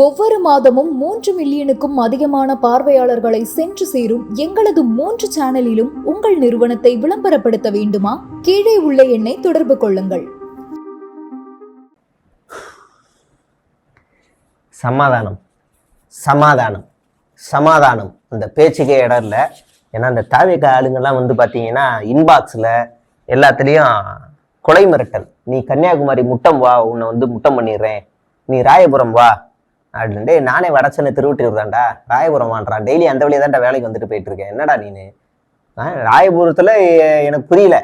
ஒவ்வொரு மாதமும் 3 மில்லியனுக்கும் அதிகமான பார்வையாளர்களை சென்று சேரும் எங்களது 3 சேனலிலும் உங்கள் நிறுவனத்தை விளம்பரப்படுத்த வேண்டுமா? கீழே உள்ள எண்ணை தொடர்பு கொள்ளுங்கள். சமாதானம் சமாதானம் சமாதானம் அந்த பேச்சுக்கே இடம் இல்லை. ஏன்னா அந்த தாவேக ஆளுங்கெல்லாம் பார்த்தீங்கன்னா இன்பாக்ஸில் எல்லாத்துலேயும் கொலை மிரட்டல். நீ கன்னியாகுமரி முட்டம் வா, உன்னை முட்டம் பண்ணிடுறேன், நீ ராயபுரம் வா அப்படின்ட்டு. நானே வடச்சென்னை திருவொற்றியூர் தான்டா, ராயபுரம் வான்றான், டெய்லி அந்த வழியே தான்டா வேலைக்கு வந்துட்டு போயிட்டு இருக்கேன். என்னடா நீனு? ராயபுரத்தில் எனக்கு புரியல,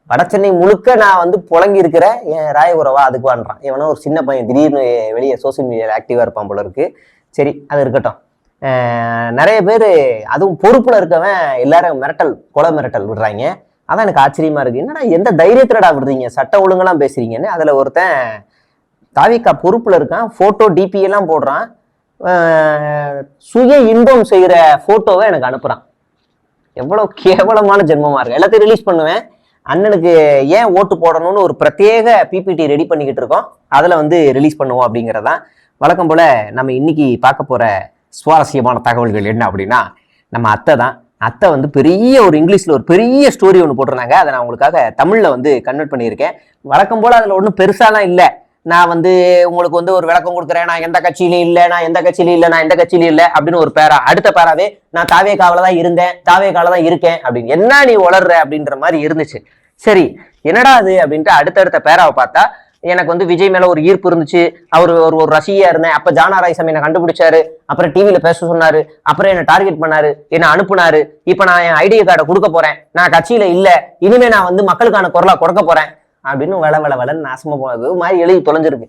வடச்சென்னை முழுக்க நான் புழங்கி இருக்கிறேன், என் ராயபுரம் வா அதுக்கு வான்றான். இவனா ஒரு சின்ன பையன் திடீர்னு வெளியே சோசியல் மீடியாவில் ஆக்டிவாக இருப்பான் போல இருக்கு. சரி, அது இருக்கட்டும். நிறைய பேர் அதுவும் பொறுப்புல இருக்கவன் எல்லாரும் மிரட்டல், கொலை மிரட்டல் விடுறாங்க. அதான் எனக்கு ஆச்சரியமா இருக்கு. என்னடா எந்த தைரியத்திலடா விடுறீங்க, சட்ட ஒழுங்கெல்லாம் பேசுறீங்கன்னு. அதுல ஒருத்தன் தாவிகா பொறுப்புல இருக்கான், போட்டோ டிபி எல்லாம் போடுறான், சுய இன்பம் செய்யற போட்டோவை எனக்கு அனுப்புறான். எவ்வளவு கேவலமான ஜென்மமா இருக்கு. எல்லாத்தையும் ரிலீஸ் பண்ணுவேன். அண்ணனுக்கு ஏன் ஓட்டு போடணும்னு ஒரு பிரத்யேக பிபிடி ரெடி பண்ணிக்கிட்டு இருக்கோம், அதுல ரிலீஸ் பண்ணுவோம் அப்படிங்கிறதான். வழக்கம் போல நம்ம இன்னைக்கு பார்க்க போற சுவாரஸ்யமான தகவல்கள் என்ன அப்படின்னா, நம்ம அத்தை தான். அத்தை பெரிய ஒரு இங்கிலீஷ்ல ஒரு பெரிய ஸ்டோரி ஒன்று போட்டிருந்தாங்க. அதை நான் உங்களுக்காக தமிழ்ல கன்வெர்ட் பண்ணியிருக்கேன். வழக்கம் போல அதுல ஒன்றும் பெருசாலாம் இல்லை. நான் உங்களுக்கு ஒரு விளக்கம் கொடுக்குறேன், நான் எந்த கட்சியிலையும் இல்லை, நான் எந்த கட்சியிலையும் இல்லை, நான் எந்த கட்சியிலையும் இல்லை அப்படின்னு ஒரு பேரா. அடுத்த பேராவே நான் தாவேகாவில தான் இருந்தேன், தாவேகால தான் இருக்கேன் அப்படின்னு. என்ன நீ வளர்ற அப்படின்ற மாதிரி இருந்துச்சு. சரி, என்னடா அது அப்படின்ட்டு அடுத்தடுத்த பேராவை பார்த்தா எனக்கு விஜய் மேல ஒரு ஈர்ப்பு இருந்துச்சு. அவர் ஒரு ரசிகையா இருந்தேன். அப்ப ஜானா ராய்சாமி என்னை கண்டுபிடிச்சாரு, அப்புறம் டிவியில பேச சொன்னாரு, அப்புறம் என்ன டார்கெட் பண்ணாரு, என்ன அனுப்புனாரு. இப்ப நான் என் ஐடி கார்டை கொடுக்க போறேன், நான் கட்சியில இல்ல, இனிமே நான் மக்களுக்கான குரலா கொடுக்க போறேன் அப்படின்னு வளன்னு நாசமா போனது மாதிரி எழுதி தொலைஞ்சிருக்கு.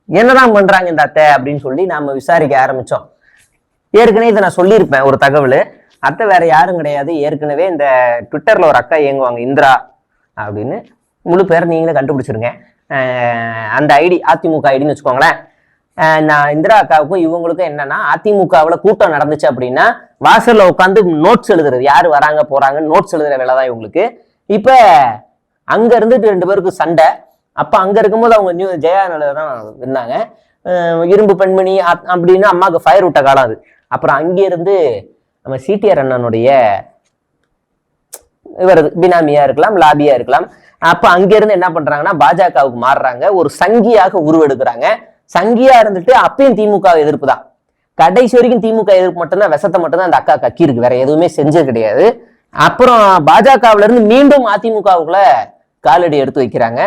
என்னதான் பண்றாங்க இந்த அத்தை அப்படின்னு சொல்லி நாம விசாரிக்க ஆரம்பிச்சோம். ஏற்கனவே இதை நான் சொல்லியிருப்பேன் ஒரு தகவல். அத்தை வேற யாரும் கிடையாது, ஏற்கனவே இந்த ட்விட்டர்ல ஒரு அக்கா இயங்குவாங்க, இந்திரா அப்படின்னு. முழு பேரை நீங்களே கண்டுபிடிச்சிருங்க. அந்த ஐடி அதிமுக ஐடின்னு வச்சுக்கோங்களேன். நான் இந்திரா அக்காவுக்கும் இவங்களுக்கும் என்னன்னா, அதிமுகவில் கூட்டம் நடந்துச்சு அப்படின்னா வாசல்ல உட்காந்து நோட்ஸ் எழுதுறது, யாரு வராங்க போறாங்கன்னு நோட்ஸ் எழுதுற வேலை தான் இவங்களுக்கு. இப்ப அங்க இருந்துட்டு 2 பேருக்கு சண்டை. அப்ப அங்க இருக்கும்போது அவங்க ஜெயாநிலை தான் இருந்தாங்க, இரும்பு பெண்மணி அப்படின்னு அம்மாவுக்கு ஃபயர் விட்ட காலம் அது. அப்புறம் அங்கிருந்து நம்ம சிடிஆர் அண்ணனுடைய இவர் பினாமியா இருக்கலாம், லாபியா இருக்கலாம். அப்ப அங்கிருந்து என்ன பண்றாங்கன்னா பாஜகவுக்கு மாறுறாங்க, ஒரு சங்கியாக உருவெடுக்கிறாங்க. சங்கியா இருந்துட்டு அப்பயும் திமுக எதிர்ப்பு தான். கடைசி வரைக்கும் திமுக எதிர்ப்பு மட்டும்தான், விஷத்தை மட்டும்தான் அந்த அக்கா கக்கி இருக்கு, வேற எதுவுமே செஞ்சது கிடையாது. அப்புறம் பாஜகவுல இருந்து மீண்டும் அதிமுகவுக்குள்ள காலடி எடுத்து வைக்கிறாங்க.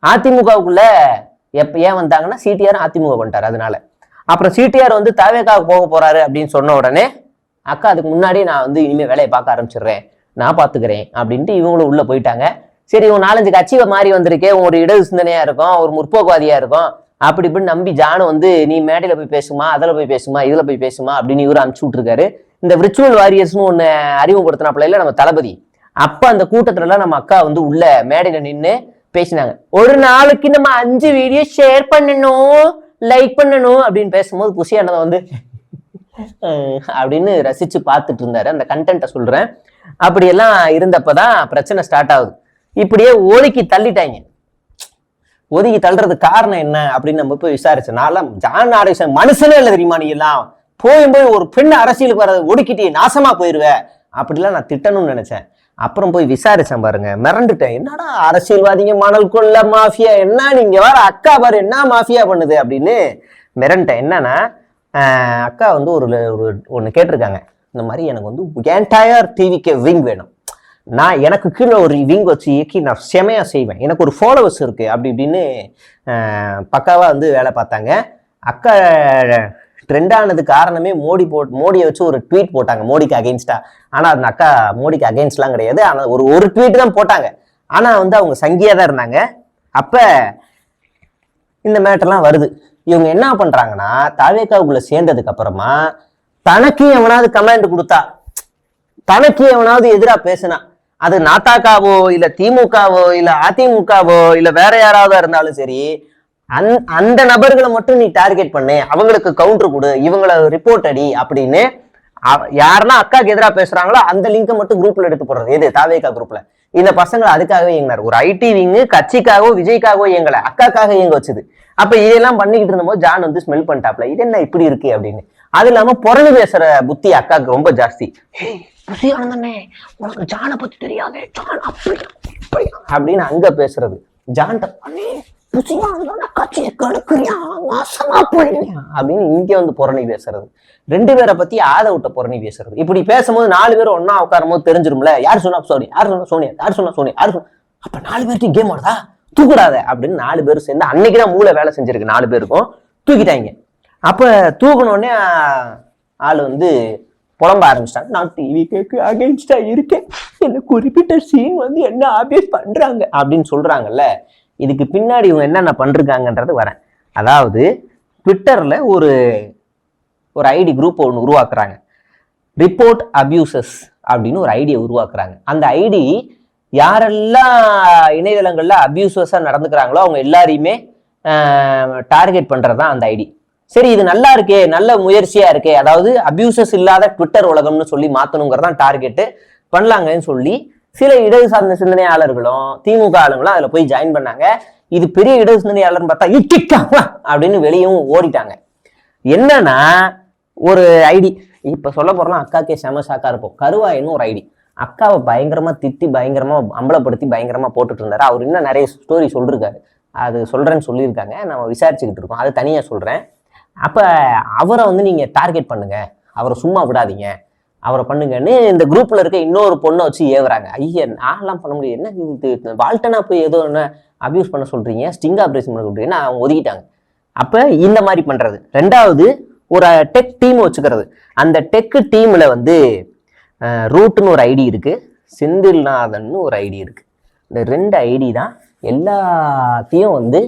அதிமுகவுக்குள்ள ஏன் வந்தாங்கன்னா சிடிஆர் அதிமுக பண்ணிட்டாரு. அதனால அப்புறம் சிடிஆர் தாவேகாவுக்கு போக போறாரு அப்படின்னு சொன்ன உடனே அக்கா அதுக்கு முன்னாடி நான் இனிமே வேலையை பார்க்க ஆரம்பிச்சிடுறேன், நான் பாத்துக்கிறேன் அப்படின்ட்டு இவங்களும் உள்ள போயிட்டாங்க. சரி, உன் 4-5 கட்சியை மாறி வந்திருக்கேன், ஒரு இடது சிந்தனையா இருக்கும், ஒரு முற்போக்குவாதியா இருக்கும் அப்படி இப்படின்னு நம்பி ஜானு நீ மேடையில போய் பேசுமா, அதுல போய் பேசுமா, இதுல போய் பேசுமா அப்படின்னு இவரு அனுப்பிச்சு விட்டுருக்காரு. இந்த விர்ச்சுவல் வாரியர்ஸ்னு ஒண்ணு அறிமுகப்படுத்தினாப்புல இல்ல நம்ம தளபதி. அப்ப அந்த கூட்டத்துல எல்லாம் நம்ம அக்கா உள்ள மேடையில நின்று பேசினாங்க. ஒரு நாளைக்கு நம்ம 5 வீடியோ ஷேர் பண்ணணும், லைக் பண்ணணும் அப்படின்னு பேசும்போது புசியானதை அப்படின்னு ரசிச்சு பார்த்துட்டு இருந்தாரு. அந்த கண்டென்ட்டை சொல்றேன். அப்படியெல்லாம் இருந்தப்பதான் பிரச்சனை ஸ்டார்ட் ஆகுது. இப்படியே ஒதுக்கி தள்ளிட்டாங்க. ஒதுக்கி தள்ளுறதுக்கு காரணம் என்ன அப்படின்னு நம்ம போய் விசாரிச்சோம். நான்லாம் ஜான் ஆர்எஸ் மனுஷனே இல்லை தெரியுமா, நீ எல்லாம் போய் ஒரு பெண் அரசியலுக்கு வர ஒடுக்கிட்டே நாசமா போயிருவேன் அப்படிலாம் நான் திட்டணும்னு நினைச்சேன். அப்புறம் போய் விசாரிச்சேன் பாருங்க, மிரண்டுட்டேன். என்னடா அரசியல்வாதிங்க மணல் கொள்ள மாஃபியா, என்ன நீங்க வேற அக்கா பாரு என்ன மாஃபியா பண்ணுது அப்படின்னு மிரண்டேன். என்னன்னா அக்கா ஒன்று கேட்டிருக்காங்க, இந்த மாதிரி எனக்கு என்டையர் டிவிக்கு விங் வேணும், நான் எனக்கு கீழே ஒரு விங் வச்சு இயக்கி நான் செமையா செய்வேன், எனக்கு ஒரு ஃபாலோவர்ஸ் இருக்கு அப்படி இப்படின்னு பக்காவா வேலை பார்த்தாங்க. அக்கா ட்ரெண்ட் ஆனது காரணமே மோடியை வச்சு ஒரு ட்வீட் போட்டாங்க மோடிக்கு அகெயின்ஸ்டா. ஆனா அந்த அக்கா மோடிக்கு அகெயின்ஸ்ட்லாம் கிடையாது, ஆனா ஒரு ட்வீட் தான் போட்டாங்க. ஆனா அவங்க சங்கியா தான் இருந்தாங்க. அப்ப இந்த மேட்டர்லாம் வருது. இவங்க என்ன பண்றாங்கன்னா தாவேகாவுக்குள்ள சேர்ந்ததுக்கு அப்புறமா தனக்கு எவனாவது கமெண்ட் கொடுத்தா, தனக்கு எவனாவது எதிராக பேசினா, அது நாத்தாக்காவோ இல்ல திமுகவோ இல்ல அதிமுகவோ இல்ல வேற யாராவது இருந்தாலும் சரி, அந்த நபர்களை மட்டும் நீ டார்கெட் பண்ணு, அவங்களுக்கு கவுண்டர் கொடு, இவங்களை ரிப்போர்ட் அடி அப்படின்னு யாரெல்லாம் அக்காக்கு எதிராக பேசுறாங்களோ அந்த லிங்கை மட்டும் குரூப்ல எடுத்து போடுறது. எது தாவேகா குரூப்ல இந்த பசங்களை அதுக்காகவே இயங்கினார். ஒரு ஐடி விங்கு கட்சிக்காகவோ விஜய்க்காகவோ இயங்கல, அக்காக்காக இயங்க வச்சுது. அப்ப இதெல்லாம் பண்ணிக்கிட்டு இருந்தபோது ஜான் வந்து ஸ்மெல் பண்ணிட்டாப்ல, இது என்ன இப்படி இருக்கு அப்படின்னு. அது இல்லாம புறணு பேசுற புத்தி அக்காவுக்கு ரொம்ப ஜாஸ்தி. உனக்கு ஜானை பத்தி தெரியாது, ஜான் அப்படியா அப்படின்னு அங்க பேசுறது. ஜான் அப்படின்னு இங்க வந்து புறணி பேசுறது. 2 பேரை பத்தி ஆத விட்ட புறணி பேசுறது. இப்படி பேசும்போது 4 பேரும் ஒன்னா உட்காரும் போது தெரிஞ்சிரும்ல, யார் சொன்னா சோனி, யார் சொன்னா சோனியா, யார் சொன்னா சோனியா, யார் சொன்னா. அப்ப 4 பேர்ட்டையும் கேம் ஆடுதா, தூக்கிடாத அப்படின்னு 4 பேரும் சேர்ந்து அன்னைக்குதான் மூளை வேலை செஞ்சிருக்கு. 4 பேருக்கும் தூக்கிட்டாங்க. அப்ப தூக்கணுன்னே ஆள் வந்து புலம்ப ஆரம்பிச்சிட்டாங்க. நான் டிவிக்கு அகேன்ஸ்டா இருக்கேன், என்ன குறிப்பிட்ட சீன் வந்து என்ன ஆபியஸ் பண்றாங்க அப்படின்னு சொல்றாங்கல்ல. இதுக்கு பின்னாடி இவங்க என்னென்ன பண்றாங்கன்றது வரேன். அதாவது ட்விட்டர்ல ஒரு ஐடி குரூப் ஒன்று உருவாக்குறாங்க, ரிப்போர்ட் அபியூசஸ் அப்படின்னு ஒரு ஐடியை உருவாக்குறாங்க. அந்த ஐடி யாரெல்லாம் இணையதளங்கள்ல அபியூசஸா நடந்துக்கிறாங்களோ அவங்க எல்லாரையுமே டார்கெட் பண்றதுதான் அந்த ஐடி. சரி, இது நல்லா இருக்கே, நல்ல முயற்சியா இருக்கே, அதாவது அபியூசஸ் இல்லாத ட்விட்டர் உலகம்னு சொல்லி மாத்தணுங்கிறதான் டார்கெட்டு பண்ணலாங்கன்னு சொல்லி சில இடது சார்ந்த சிந்தனையாளர்களும் திமுக ஆளுங்களும் அதுல போய் ஜாயின் பண்ணாங்க. இது பெரிய இடது சிந்தனையாளர்னு பார்த்தா இட்டிக்கா அப்படின்னு வெளியும் ஓடிட்டாங்க. என்னன்னா ஒரு ஐடி, இப்ப சொல்ல போறோம்னா அக்காக்கே செம ஷாக்கா இருப்போம். கருவாயின்னு ஒரு ஐடி அக்காவை பயங்கரமா திட்டி பயங்கரமா அம்பலப்படுத்தி பயங்கரமா போட்டுட்டு இருந்தாரு. அவர் இன்னும் நிறைய ஸ்டோரி சொல்லிருக்காரு, அது சொல்றேன்னு சொல்லியிருக்காங்க, நம்ம விசாரிச்சுக்கிட்டு இருக்கோம், அது தனியா சொல்றேன். அப்ப அவரை வந்து நீங்க டார்கெட் பண்ணுங்க, அவரை சும்மா விடாதீங்க, அவரை பண்ணுங்கன்னு இந்த குரூப்ல இருக்க இன்னொரு பொண்ணை வச்சு ஏவுறாங்க. ஐயா நான்லாம் பண்ண முடியும், என்ன இது வால்டனா போய் ஏதோ என்ன அபியூஸ் பண்ண சொல்றீங்க, ஸ்டிங் ஆப்ரேஷன் பண்ண சொல்றீங்கன்னா அவங்க ஒதுக்கிட்டாங்க. அப்ப இந்த மாதிரி பண்றது. 2வது ஒரு டெக் டீம் வச்சுக்கிறது. அந்த டெக் டீம்ல வந்து ரூட்னு ஒரு ஐடி இருக்கு, செந்தில்நாதன் ஒரு ஐடி இருக்கு. இந்த 2 ஐடி தான் எல்லாத்தையும் வந்து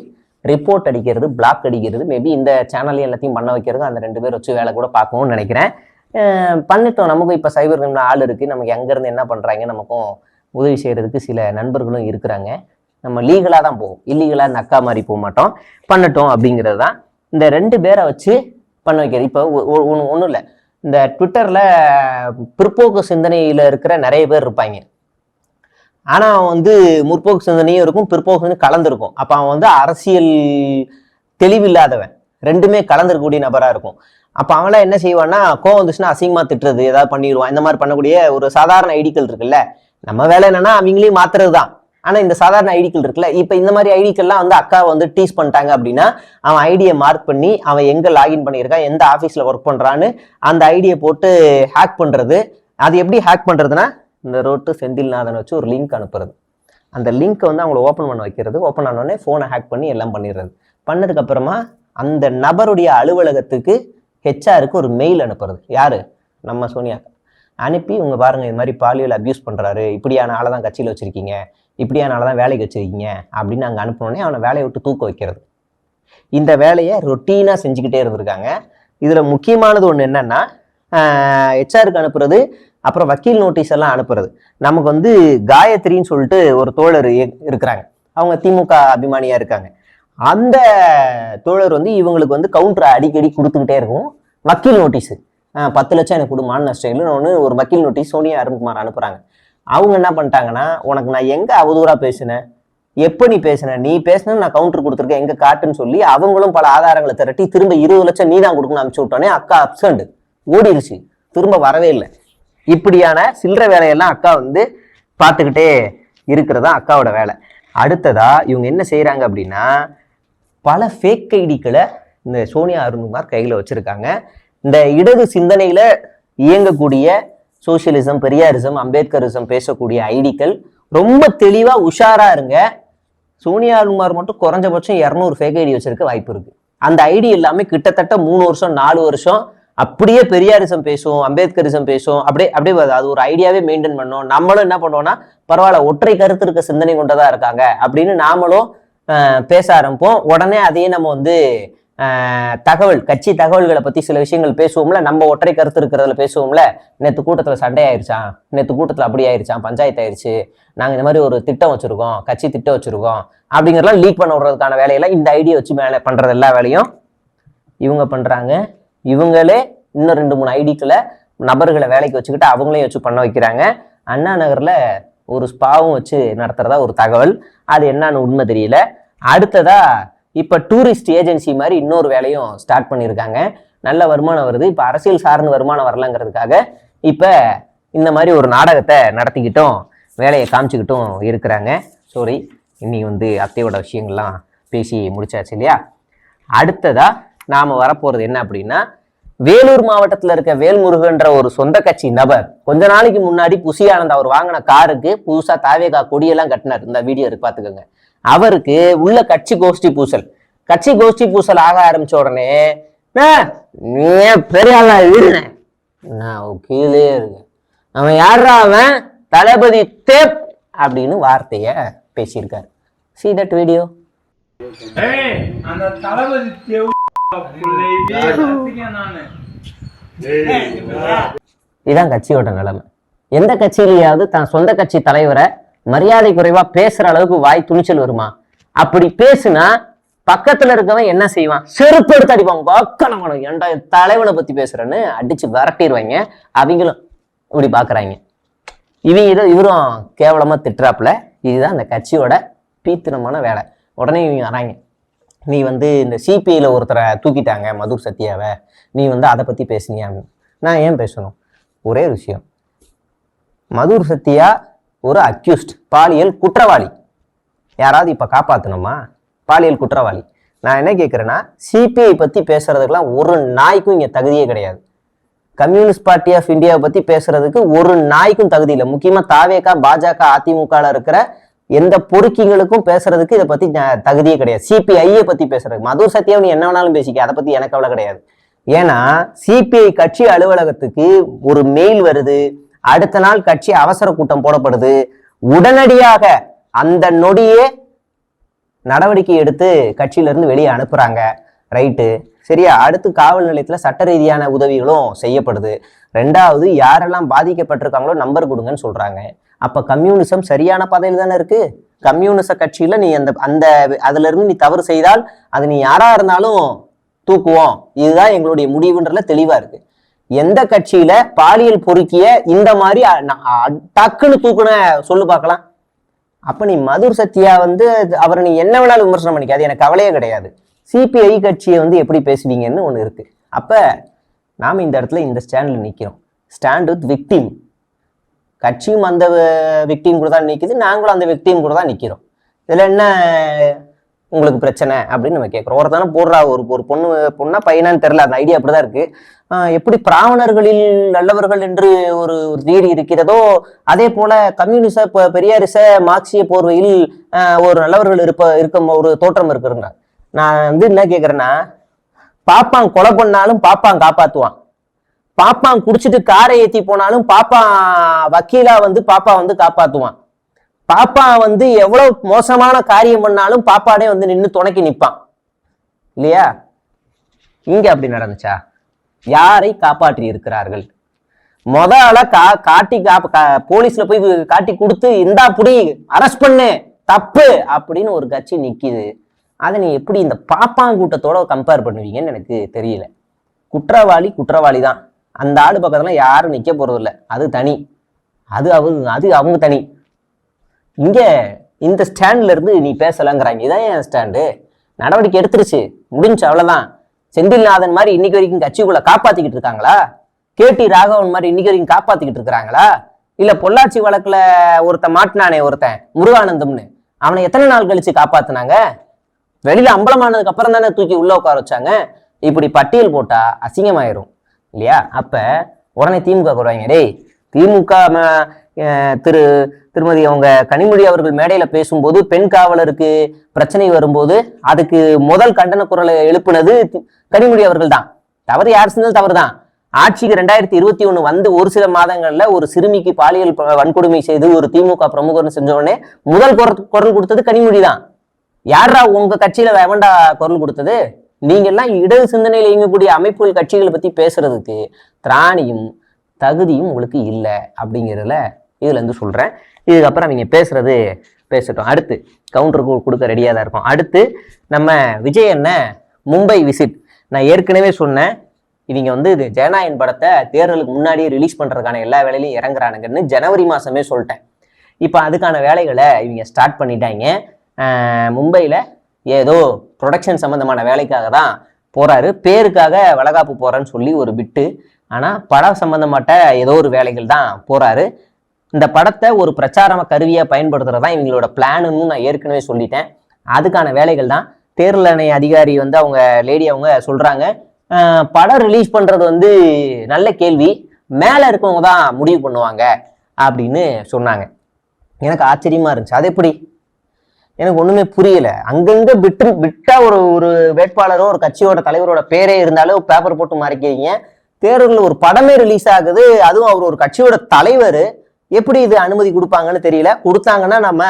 ரிப்போர்ட் அடிக்கிறது, பிளாக் அடிக்கிறது, மேபி இந்த சேனல்லையும் எல்லாத்தையும் பண்ண வைக்கிறது. அந்த 2 பேர் வச்சு வேலை கூட பார்க்கணும்னு நினைக்கிறேன். பண்ணிட்டோம். நமக்கும் இப்போ சைபர் கிரைம்ல ஆள் இருக்கு, நமக்கு எங்கேருந்து என்ன பண்றாங்க நமக்கும் உதவி செய்யறதுக்கு சில நண்பர்களும் இருக்கிறாங்க. நம்ம லீகலாக தான் போவோம், இல்லீகலாக இந்த அக்கா மாதிரி போக மாட்டோம். பண்ணட்டும் அப்படிங்கிறது தான் இந்த 2 பேரை வச்சு பண்ண வைக்கிறது. இப்போ ஒன்றும் இல்லை, இந்த ட்விட்டர்ல பிற்போக்கு சிந்தனையில இருக்கிற நிறைய பேர் இருப்பாங்க. ஆனா அவன் வந்து முற்போக்கு சிந்தனையும் இருக்கும், பிற்போக்கு சிந்தனை கலந்துருக்கும். அப்ப அவன் வந்து அரசியல் தெளிவில்லாதவன், 2மே கலந்துருக்கக்கூடிய நபரா இருக்கும். அப்ப அவன்லாம் என்ன செய்வான்னா, கோவம் வந்துச்சுன்னா அசிங்கமா திட்டுறது, ஏதாவது பண்ணிடுவான். இந்த மாதிரி பண்ணக்கூடிய ஒரு சாதாரண ஐடிக்கள் இருக்குல்ல, நம்ம வேலை என்னன்னா அவங்களையும் மாத்துறது தான். ஆனா இந்த சாதாரண ஐடிக்கள் இருக்குல்ல, இப்ப இந்த மாதிரி ஐடிக்கள்லாம் வந்து அக்கா வந்து டீஸ் பண்ணிட்டாங்க அப்படின்னா, அவன் ஐடியை மார்க் பண்ணி அவன் எங்க லாகின் பண்ணியிருக்கான், எந்த ஆஃபீஸ்ல ஒர்க் பண்றான்னு அந்த ஐடியை போட்டு ஹேக் பண்றது. அது எப்படி ஹேக் பண்றதுன்னா, இந்த ரோட்டு செந்தில்நாதன் வச்சு ஒரு லிங்க் அனுப்புறது. அந்த லிங்க்கை வந்து அவங்களை ஓப்பன் பண்ண வைக்கிறது. ஓப்பன் ஆனோடனே ஃபோனை ஹேக் பண்ணி எல்லாம் பண்ணிடுறது. பண்ணதுக்கு அப்புறமா அந்த நபருடைய அலுவலகத்துக்கு ஹெச்ஆருக்கு ஒரு மெயில் அனுப்புறது. யாரு? நம்ம சோனியா அனுப்பி, இவங்க பாருங்க இது மாதிரி பாலியல் அபியூஸ் பண்றாரு, இப்படியான ஆளை தான் கட்சியில் வச்சிருக்கீங்க, இப்படியான ஆளை தான் வேலைக்கு வச்சிருக்கீங்க அப்படின்னு அங்கே அனுப்பினோடனே அவனை வேலையை விட்டு தூக்க வைக்கிறது. இந்த வேலையை ரொட்டீனா செஞ்சுக்கிட்டே இருந்திருக்காங்க. இதுல முக்கியமானது ஒன்று என்னன்னா, ஹெச்ஆருக்கு அனுப்புறது, அப்புறம் வக்கீல் நோட்டீஸ் எல்லாம் அனுப்புறது. நமக்கு வந்து காயத்ரின்னு சொல்லிட்டு ஒரு தோழர் இருக்கிறாங்க, அவங்க திமுக அபிமானியா இருக்காங்க. அந்த தோழர் வந்து இவங்களுக்கு வந்து கவுண்டர் அடிக்கடி கொடுத்துக்கிட்டே இருக்கும். வக்கீல் நோட்டீஸ் 10 லட்சம் எனக்கு கொடு, மான நஷ்டம் ஒரு வக்கீல் நோட்டீஸ் சோனியா அருண்குமார் அனுப்புறாங்க. அவங்க என்ன பண்ணிட்டாங்கன்னா, உனக்கு நான் எங்க அவதூறா பேசினேன், எப்ப நீ பேசின, நீ பேசின நான் கவுண்டர் கொடுத்துருக்கேன், எங்க காட்டுன்னு சொல்லி அவங்களும் பல ஆதாரங்களை திரட்டி திரும்ப 20 லட்சம் நீ தான் கொடுக்கணும்னு அனுப்பிச்சு விட்டோன்னே அக்கா அப்சண்ட் ஓடிடுச்சு, திரும்ப வரவே இல்லை. இப்படியான சில்லற வேலையெல்லாம் அக்கா வந்து பார்த்துக்கிட்டே இருக்கிறதா அக்காவோட வேலை. அடுத்ததா இவங்க என்ன செய்யறாங்க அப்படின்னா, பல ஃபேக் ஐடிக்களை இந்த சோனியா அருண்குமார் கையில வச்சிருக்காங்க. இந்த இடது சிந்தனையில இயங்கக்கூடிய சோசியலிசம், பெரியாரிசம், அம்பேத்கரிசம் பேசக்கூடிய ஐடிக்கள் ரொம்ப தெளிவா உஷாரா இருங்க. சோனியா அருண்குமார் மட்டும் குறைஞ்சபட்சம் 200 ஃபேக் ஐடி வச்சிருக்க வாய்ப்பு இருக்கு. அந்த ஐடி எல்லாமே கிட்டத்தட்ட 3 வருஷம் 4 வருஷம் அப்படியே பெரியாரிசம் பேசும், அம்பேத்கரிசம் பேசும், அப்படியே அது ஒரு ஐடியாவே மெயின்டைன் பண்ணோம். நம்மளும் என்ன பண்ணுவோம்னா, பரவாயில்ல ஒற்றை கருத்து இருக்க சிந்தனை கொண்டதா இருக்காங்க அப்படின்னு நாமளும் பேச ஆரம்பிப்போம். உடனே அதையே நம்ம வந்து கட்சி தகவல்களை பத்தி சில விஷயங்கள் பேசுவோம்ல, நம்ம ஒற்றை கருத்து இருக்கிறதுல பேசுவோம்ல. நேற்று கூட்டத்துல சண்டை ஆயிடுச்சான், நேற்று கூட்டத்துல அப்படி ஆயிடுச்சான், பஞ்சாயத்து ஆயிடுச்சு, நாங்க இந்த மாதிரி ஒரு திட்டம் வச்சிருக்கோம், கட்சி திட்டம் வச்சிருக்கோம் அப்படிங்கிறதெல்லாம் லீக் பண்ண விடுறதுக்கான வேலையெல்லாம் இந்த ஐடியா வச்சு மேலே பண்றது எல்லா வேலையும் இவங்க பண்றாங்க. இவங்களே இன்னும் 2-3 ஐடிக்களை நபர்களை வேலைக்கு வச்சுக்கிட்டு அவங்களையும் வச்சு பண்ண வைக்கிறாங்க. அண்ணா நகர்ல ஒரு ஸ்பாவும் வச்சு நடத்துறதா ஒரு தகவல். அது என்னன்னு உண்மை தெரியல. அடுத்ததா இப்ப டூரிஸ்ட் ஏஜென்சி மாதிரி இன்னொரு வேலையும் ஸ்டார்ட் பண்ணியிருக்காங்க. நல்ல வருமானம் வருது. இப்ப அரசியல் சார்ந்த வருமானம் வரலங்கிறதுக்காக இப்ப இந்த மாதிரி ஒரு நாடகத்தை நடத்திக்கிட்டும் வேலையை காமிச்சுக்கிட்டும் இருக்கிறாங்க. சாரி, இன்னைக்கு அத்தையோட விஷயங்கள்லாம் பேசி முடிச்சாச்சு இல்லையா? அடுத்ததா நாம வரப்போறது என்ன அப்படின்னா, வேலூர் மாவட்டத்தில் இருக்க வேல்முருகன்ற ஒரு சொந்த கட்சி நபர் கொஞ்ச நாளைக்கு முன்னாடி புசி ஆனந்த் அவர் வாங்கின காருக்கு புதுசா தாவேகா கொடியெல்லாம் கட்டினார். இந்த வீடியோ இருக்கு, பாத்துக்கோங்க. அவருக்கு உள்ள கட்சி கோஷ்டி பூசல் ஆக ஆரம்பிச்ச உடனே நீ பெரிய நான் கீழே இருக்கு, அவன் யாரா அவன் தளபதி தேப் அப்படின்னு வார்த்தைய பேசியிருக்காரு. See that video? அந்த தளபதி இதான் கட்சியோட நிலைமை. எந்த கட்சியிலேயாவது தான் சொந்த கட்சி தலைவரை மரியாதை குறைவா பேசுற அளவுக்கு வாய் துணிச்சல் வருமா? அப்படி பேசுனா பக்கத்துல இருக்கவன் என்ன செய்வான்? செருப்பு எடுத்து அடிப்பாங்க. ஏன்டா தலைவனை பத்தி பேசுறேன்னு அடிச்சு விரட்டிடுவாங்க. அவங்களும் இப்படி பாக்குறாங்க. இவரும் கேவலமா திட்டுறாப்புல. இதுதான் அந்த கட்சியோட பீத்திரமான வேலை. உடனே இவங்க வராங்க, நீ இந்த சிபிஐல ஒருத்தரை தூக்கிட்டாங்க மதுர் சத்யாவை, நீ அதை பத்தி பேசுனியா? நான் ஏன் பேசணும்? ஒரே விஷயம், மதுர் சத்யா ஒரு அக்யூஸ்ட், பாலியல் குற்றவாளி. யாராவது இப்ப காப்பாத்தணுமா? பாலியல் குற்றவாளி. நான் என்ன கேட்கிறேன்னா, சிபிஐ பத்தி பேசுறதுக்கெல்லாம் ஒரு நாய்க்கும் இங்க தகுதியே கிடையாது. கம்யூனிஸ்ட் பார்ட்டி ஆஃப் இந்தியாவை பத்தி பேசுறதுக்கு ஒரு நாய்க்கும் தகுதி இல்லை. முக்கியமா தாவேகா, பாஜக, அதிமுக இருக்கிற எந்த பொறுக்கிகளுக்கும் பேசுறதுக்கு இதை பத்தி தகுதியே கிடையாது. சிபிஐயை பத்தி பேசுறது, மதுர் சத்யாவை நீ என்ன வேணாலும் பேசிக்க, அதை பத்தி எனக்கு அவ்வளவு கிடையாது. ஏன்னா சிபிஐ கட்சி அலுவலகத்துக்கு ஒரு மெயில் வருது, அடுத்த நாள் கட்சி அவசர கூட்டம் போடப்படுது, உடனடியாக அந்த நொடியே நடவடிக்கை எடுத்து கட்சியில இருந்து வெளியே அனுப்புறாங்க. ரைட்டு, சரியா? அடுத்து காவல் நிலையத்துல சட்ட ரீதியான உதவிகளும் செய்யப்படுது. ரெண்டாவது, யாரெல்லாம் பாதிக்கப்பட்டிருக்காங்களோ நம்பர் கொடுங்கன்னு சொல்றாங்க. அப்ப கம்யூனிசம் சரியான பாதையில் தானே இருக்கு. கம்யூனிச கட்சியில நீ அதுல இருந்து நீ தவறு செய்தால் அது நீ யாரா இருந்தாலும் தூக்குவோம், இதுதான் எங்களுடைய முடிவுன்றதுல தெளிவா இருக்கு. எந்த கட்சியில பாலியல் பொறுக்கிய இந்த மாதிரி டக்குன்னு தூக்குன சொல்லு பார்க்கலாம். அப்ப நீ மதுர் சத்யா அவரை நீ என்ன வேணாலும் விமர்சனம் பண்ணிக்காது, எனக்கு கவலையே கிடையாது. சிபிஐ கட்சியை எப்படி பேசுவீங்கன்னு ஒண்ணு இருக்கு. அப்ப நாம இந்த இடத்துல இந்த ஸ்டாண்ட்ல நிக்கிறோம். Stand with victim. கட்சியும் அந்த விக்டிம் கூட தான் நிக்குது, நாங்களும் அந்த விக்டிம் கூட தான் நிக்கிறோம். இதுல என்ன உங்களுக்கு பிரச்சனை அப்படின்னு நம்ம கேட்கிறோம். ஒருத்தானே போடுறா, ஒரு பொண்ணா பையனான்னு தெரியல, அந்த ஐடியா அப்படிதான் இருக்கு. எப்படி பிராமணர்களில் நல்லவர்கள் என்று ஒரு தியரி இருக்கிறதோ, அதே போல கம்யூனிச பெரியாரிச மார்க்சிய போர்வையில் ஒரு நல்லவர்கள் இருக்க ஒரு தோற்றம் இருக்குங்க. நான் என்ன கேட்கிறேன்னா, பாப்பான் கொலை பண்ணாலும் பாப்பான் காப்பாத்துவான், பாப்பான் குடிச்சிட்டு காரை ஏத்தி போனாலும் பாப்பான் வக்கீலா பாப்பா காப்பாத்துவான், பாப்பா எவ்வளவு மோசமான காரியம் பண்ணாலும் பாப்பாடே நின்று துணைக்கி நிப்பான் இல்லையா? இங்க அப்படி நடந்துச்சா? யாரை காப்பாற்றி இருக்கிறார்கள்? முதல்ல காட்டி போலீஸ்ல போய் காட்டி கொடுத்து இந்தா புடி அரெஸ்ட் பண்ணு தப்பு அப்படின்னு ஒரு கட்சி நிக்குது. அதை நீ எப்படி இந்த பாப்பான் கூட்டத்தோட கம்பேர் பண்ணுவீங்கன்னு எனக்கு தெரியல. குற்றவாளி தான். அந்த ஆடு பக்கத்துல யாரும் நிக்க போறது இல்லை, அது தனி, அது அவங்க தனி. இங்க இந்த ஸ்டாண்ட்ல இருந்து நீ பேசலாங்கிறாங்க. இதான் என் ஸ்டாண்டு. நடவடிக்கை எடுத்துருச்சு, முடிஞ்சு, அவ்வளவுதான். செந்தில்நாதன் மாதிரி இன்னைக்கு வரைக்கும் கட்சிக்குள்ள காப்பாத்திக்கிட்டு இருக்காங்களா? கேடி ராகவன் மாதிரி இன்னைக்கு வரைக்கும் காப்பாத்திக்கிட்டு இருக்கிறாங்களா? இல்ல பொள்ளாச்சி வழக்குல மாட்டினானே ஒருத்தன் முருகானந்தம்னு, அவனை எத்தனை நாள் கழிச்சு காப்பாத்தினாங்க? வெளியில அம்பலமானதுக்கு அப்புறம் தானே தூக்கி உள்ள உட்கார வச்சாங்க. இப்படி பட்டியல் போட்டா அசிங்கமாயிரும் இல்லையா? அப்ப உடனே திமுக வருவாங்க. டேய், திமுக திருமதி அவங்க கனிமொழி அவர்கள் மேடையில பேசும்போது பெண் காவலருக்கு பிரச்சனை வரும்போது அதுக்கு முதல் கண்டன குரலை எழுப்புனது கனிமொழி அவர்கள் தான். தவறு யார் செஞ்சாலும் தவறு தான். ஆட்சிக்கு 2021 ஒரு சில மாதங்கள்ல ஒரு சிறுமிக்கு பாலியல் வன்கொடுமை செய்து ஒரு திமுக பிரமுகர்னு செஞ்ச உடனே முதல் குரல் கொடுத்தது கனிமொழி தான். யாரா உங்க கட்சியில வேண்டாம் குரல் கொடுத்தது? நீங்க எல்லாம் இடது சிந்தனையில இயங்கக்கூடிய அமைப்புகள் கட்சிகளை பத்தி பேசுறதுக்கு திராணியும் தகுதியும் உங்களுக்கு இல்லை அப்படிங்கிறதுல இதுல இருந்து சொல்றேன். இதுக்கப்புறம் அவங்க பேசுறது பேசட்டும். அடுத்து கவுண்டர் கொடுக்க ரெடியா தான் இருக்கும். அடுத்து நம்ம விஜய் என்ன மும்பை விசிட். நான் ஏற்கனவே சொன்னேன், இவங்க இது ஜனநாயகன் படத்தை தேர்தலுக்கு முன்னாடியே ரிலீஸ் பண்றதுக்கான எல்லா வேலையிலையும் இறங்குறானுங்கன்னு ஜனவரி மாசமே சொல்லிட்டேன். இப்போ அதுக்கான வேலைகளை இவங்க ஸ்டார்ட் பண்ணிட்டாங்க. மும்பையில் ஏதோ ப்ரொடக்ஷன் சம்மந்தமான வேலைக்காக தான் போகிறாரு. பேருக்காக வளகாப்பு போகிறேன்னு சொல்லி ஒரு பிட்டு. ஆனால் படம் சம்மந்தமாட்ட ஏதோ ஒரு வேலைகள் தான் போகிறாரு. இந்த படத்தை ஒரு பிரச்சார கருவியாக பயன்படுத்துகிறதா இவங்களோட பிளானுன்னு நான் ஏற்கனவே சொல்லிட்டேன். அதுக்கான வேலைகள் தான். தேர்தல் ஆணைய அதிகாரி வந்து அவங்க சொல்கிறாங்க, படம் ரிலீஸ் பண்ணுறது வந்து நல்ல கேள்வி, மேலே இருக்கவங்க தான் முடிவு பண்ணுவாங்க அப்படின்னு சொன்னாங்க. எனக்கு ஆச்சரியமாக இருந்துச்சு. அது எப்படி? எனக்கு ஒன்றுமே புரியலை. அங்கங்கே விட்டா ஒரு வேட்பாளரோ ஒரு கட்சியோட தலைவரோட பேரே இருந்தாலும் பேப்பர் போட்டு மறைக்கிறீங்க. தேர்தலில் ஒரு படமே ரிலீஸ் ஆகுது, அதுவும் அவர் ஒரு கட்சியோட தலைவர். எப்படி இது அனுமதி கொடுப்பாங்கன்னு தெரியல. கொடுத்தாங்கன்னா நம்ம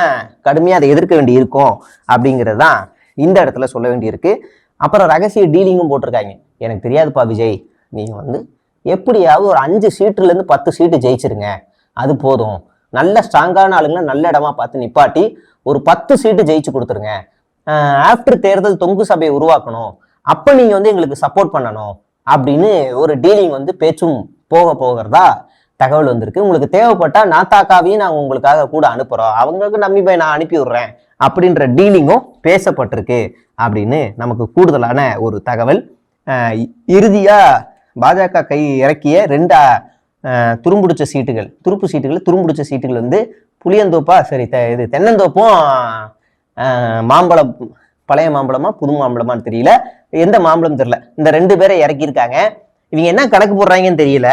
கடுமையாக அதை எதிர்க்க வேண்டி இருக்கும் அப்படிங்கிறது தான் இந்த இடத்துல சொல்ல வேண்டியிருக்கு. அப்புறம் ரகசிய டீலிங்கும் போட்டிருக்காங்க. எனக்கு தெரியாதுப்பா விஜய், நீங்கள் வந்து எப்படியாவது ஒரு 5 சீட்டுலேருந்து 10 சீட்டு ஜெயிச்சிருங்க, அது போதும். நல்ல ஸ்ட்ராங்கான ஆளுங்களை நல்ல இடமா பார்த்து நிப்பாட்டி ஒரு 10 சீட்டு ஜெயிச்சு கொடுத்துருங்க. ஆஃப்டர் தேர்தல் தொங்கு சபையை உருவாக்கணும், அப்போ நீங்கள் வந்து எங்களுக்கு சப்போர்ட் பண்ணணும் அப்படின்னு ஒரு டீலிங் வந்து பேச்சும் போகிறதா தகவல் வந்திருக்கு. உங்களுக்கு தேவைப்பட்டா நாத்தாக்காவையும் நாங்கள் உங்களுக்காக கூட அனுப்புகிறோம், அவங்களுக்கு நம்பி போய் நான் அனுப்பி விடுறேன் அப்படின்ற டீலிங்கும் பேசப்பட்டிருக்கு அப்படின்னு நமக்கு கூடுதலான ஒரு தகவல். இறுதியாக பாஜக கை இறக்கிய 2 துரும்பிடிச்ச சீட்டுகள் வந்து புளியந்தோப்பா இது தென்னந்தோப்பும் மாம்பழம், பழைய மாம்பழமா புது மாம்பழமான்னு தெரியல, எந்த மாம்பழம் தெரியல, இந்த 2 பேரை இறக்கியிருக்காங்க. இவங்க என்ன கணக்கு போடுறாங்கன்னு தெரியல.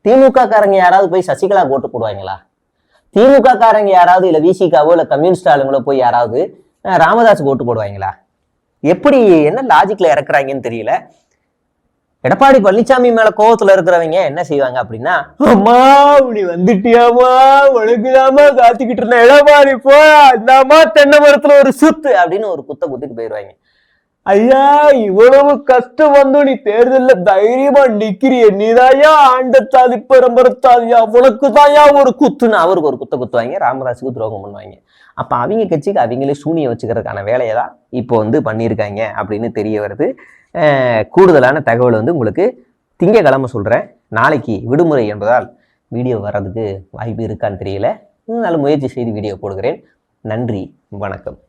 திமுக காரங்க யாராவது போய் சசிகலா ஓட்டு போடுவாங்களா? திமுக காரங்க யாராவது இல்லை விசிகாவோ இல்லை கம்யூனிஸ்ட் ஆளுங்களோ போய் யாராவது ராமதாஸுக்கு ஓட்டு போடுவாங்களா? எப்படி என்ன லாஜிக்ல இறக்குறாங்கன்னு தெரியல. எடப்பாடி பழனிசாமி மேல கோவத்துல இருக்கிறவங்க என்ன செய்வாங்க அப்படின்னா, அம்மா நீ வந்துட்டியாமா, உனக்குதாமா காத்துக்கிட்டு இருந்த எடப்பாடி போ, அந்தாமா தென்னை மரத்துல ஒரு சுத்து அப்படின்னு ஒரு குத்திட்டு போயிடுவாங்க. ஐயா இவ்வளவு கஷ்டம் வந்து நீ தேர்தல்ல தைரியமா நிக்கிறிய, நீதாயா ஆண்டத்தாதி பரம்பரத்தாதியா, உனக்கு தாயா ஒரு குத்துன்னு அவருக்கு ஒரு குத்துவாங்க, ராமதாஸுக்கு துரோகம் பண்ணுவாங்க. அப்ப அவங்க கட்சிக்கு அவங்களே சூனியம் வச்சுக்கிறதுக்கான வேலையை தான் இப்போ வந்து பண்ணியிருக்காங்க அப்படின்னு தெரிய வருது. கூடுதலான தகவல் வந்து உங்களுக்கு திங்கக்கிழமை சொல்றேன். நாளைக்கு விடுமுறை என்பதால் வீடியோ வர்றதுக்கு வாய்ப்பு இருக்கான்னு தெரியல. நல்ல முயற்சி செய்து வீடியோ போடுகிறேன். நன்றி, வணக்கம்.